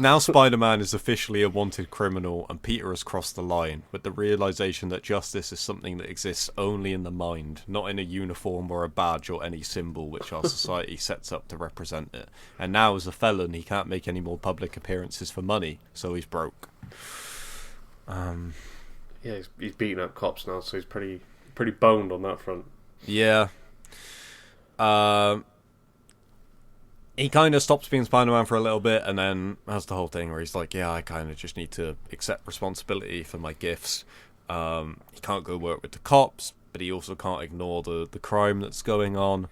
now Spider-Man is officially a wanted criminal, and Peter has crossed the line with the realization that justice is something that exists only in the mind, not in a uniform or a badge or any symbol which our society sets up to represent it. And now, as a felon, he can't make any more public appearances for money, so he's broke. Yeah, he's beating up cops now, so he's pretty boned on that front. Yeah. He kind of stops being Spider-Man for a little bit and then has the whole thing where he's like, yeah, I kind of just need to accept responsibility for my gifts. He can't go work with the cops, but he also can't ignore the crime that's going on.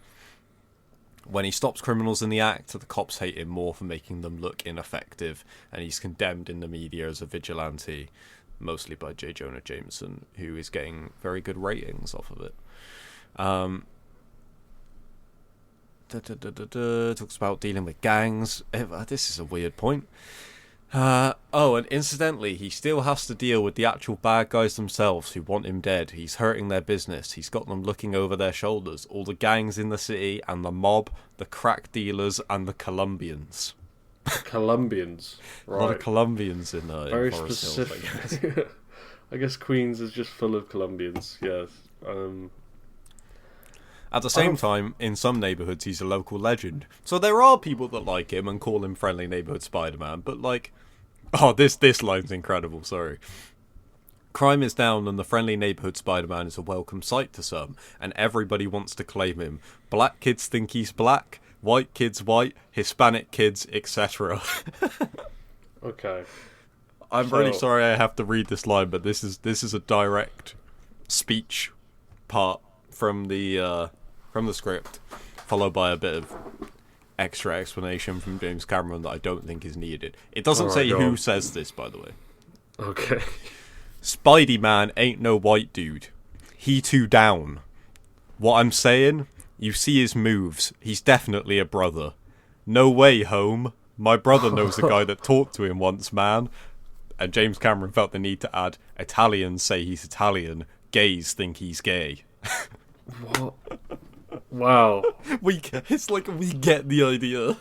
When he stops criminals in the act, the cops hate him more for making them look ineffective, and he's condemned in the media as a vigilante, mostly by J. Jonah Jameson, who is getting very good ratings off of it. Talks about dealing with gangs. This is a weird point. And incidentally, he still has to deal with the actual bad guys themselves who want him dead. He's hurting their business. He's got them looking over their shoulders. All the gangs in the city and the mob, the crack dealers and the Colombians. Colombians, right? A lot of Colombians in very Forest Hills, specific. I guess. I guess Queens is just full of Colombians. Yes. At the same time, in some neighbourhoods, he's a local legend. So there are people that like him and call him Friendly Neighbourhood Spider-Man, but like... Oh, this line's incredible, sorry. Crime is down and the Friendly Neighbourhood Spider-Man is a welcome sight to some, and everybody wants to claim him. Black kids think he's black, white kids white, Hispanic kids, etc. Okay. I'm really sorry I have to read this line, but this is a direct speech part from the script, followed by a bit of extra explanation from James Cameron that I don't think is needed. It doesn't say who says this, by the way. Okay. Spidey Man ain't no white dude. He too down. What I'm saying? You see his moves. He's definitely a brother. No way, home. My brother knows the guy that talked to him once, man. And James Cameron felt the need to add, Italians say he's Italian. Gays think he's gay. What? Wow. It's like we get the idea.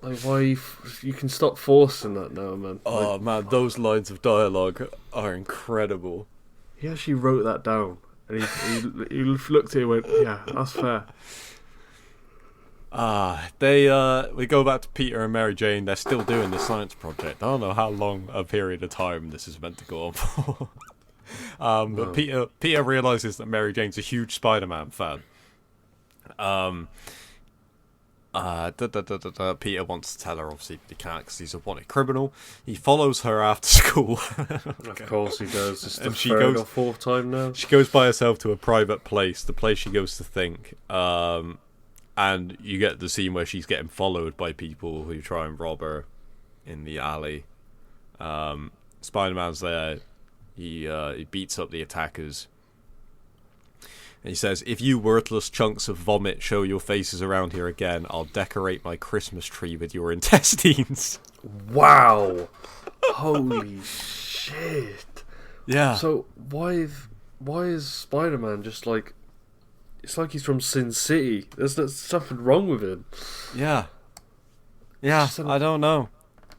Like, why you can stop forcing that now, man. Oh, like, man, those lines of dialogue are incredible. He actually wrote that down. And he looked at it and went, yeah, that's fair. We go back to Peter and Mary Jane. They're still doing the science project. I don't know how long a period of time this is meant to go on for. But Peter realizes that Mary Jane's a huge Spider-Man fan. Peter wants to tell her, obviously, but he can't because he's a wanted criminal. He follows her after school. Of course he does. It's the And she third goes- or fourth time now. She goes by herself to a private place, the place she goes to think. And you get the scene where she's getting followed by people who try and rob her in the alley. Spider-Man's there. He beats up the attackers. And he says, if you worthless chunks of vomit show your faces around here again, I'll decorate my Christmas tree with your intestines. Wow. Holy shit. Yeah. So why is Spider-Man just like... It's like he's from Sin City. There's something wrong with him. Yeah. Yeah, I don't know.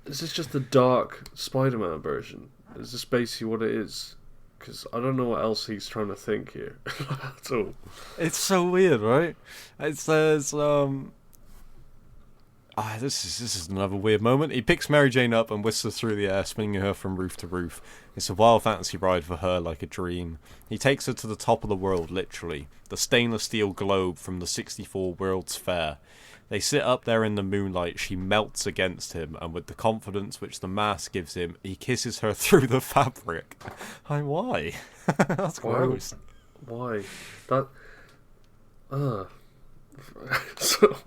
Is this just the dark Spider-Man version? Is this basically what it is? Because I don't know what else he's trying to think here at all. It's so weird, right? It says, this is another weird moment. He picks Mary Jane up and whisks her through the air, swinging her from roof to roof. It's a wild fantasy ride for her, like a dream. He takes her to the top of the world, literally. The stainless steel globe from the 64 World's Fair. They sit up there in the moonlight. She melts against him, and with the confidence which the mask gives him, he kisses her through the fabric. Why? That's gross. Why? That... So,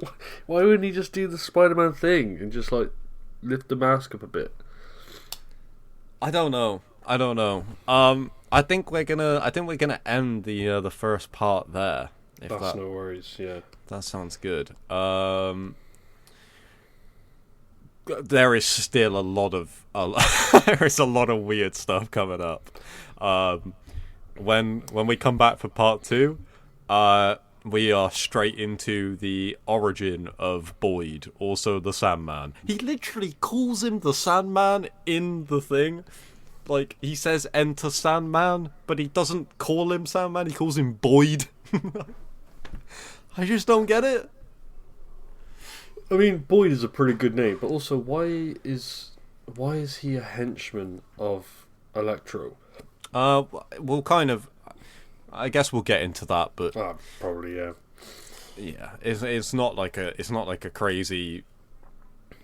why wouldn't he just do the Spider-Man thing and just, like, lift the mask up a bit? I don't know. I think we're gonna end the first part there. That's no worries, yeah. That sounds good. There is still a lot of there is a lot of weird stuff coming up. When we come back for part 2, we are straight into the origin of Boyd, also the Sandman. He literally calls him the Sandman in the thing. Like, he says enter Sandman, but he doesn't call him Sandman, he calls him Boyd. I just don't get it. I mean, Boyd is a pretty good name, but also why is he a henchman of Electro? We'll kind of... I guess we'll get into that, but... Probably, yeah. Yeah, it's not like a crazy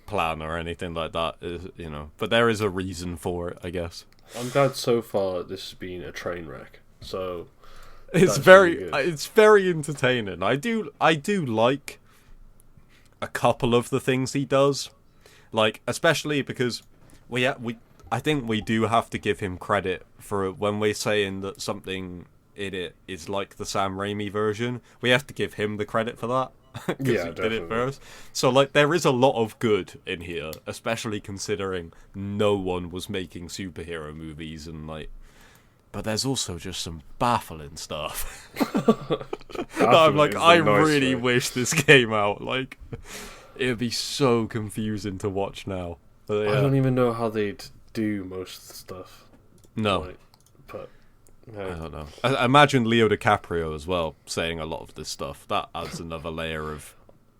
plan or anything like that, you know. But there is a reason for it, I guess. I'm glad so far this has been a train wreck. So it's very entertaining. I do like a couple of the things he does, like especially because I think we do have to give him credit for when we're saying that something in it is like the Sam Raimi version. We have to give him the credit for that. Because he did it first. So like there is a lot of good in here, especially considering no one was making superhero movies and like, but there's also just some baffling stuff. I'm like, I really wish this came out. Like, it would be so confusing to watch now. But, yeah. I don't even know how they'd do most of the stuff. No. Like, but I don't know. I imagine Leo DiCaprio as well saying a lot of this stuff. That adds another layer of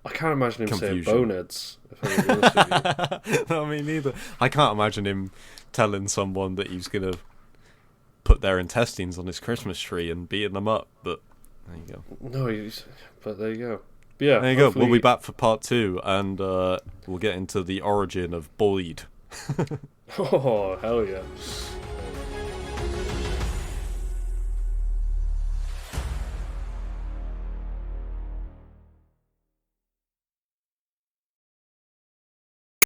I can't imagine him confusion. saying boneheads, if I'm being honest with you. No, me neither. I can't imagine him telling someone that he's going to put their intestines on his Christmas tree and beating them up, but there you go. No, but there you go. But yeah, there you go. We'll be back for part 2, and we'll get into the origin of Boyd. Oh, hell yeah.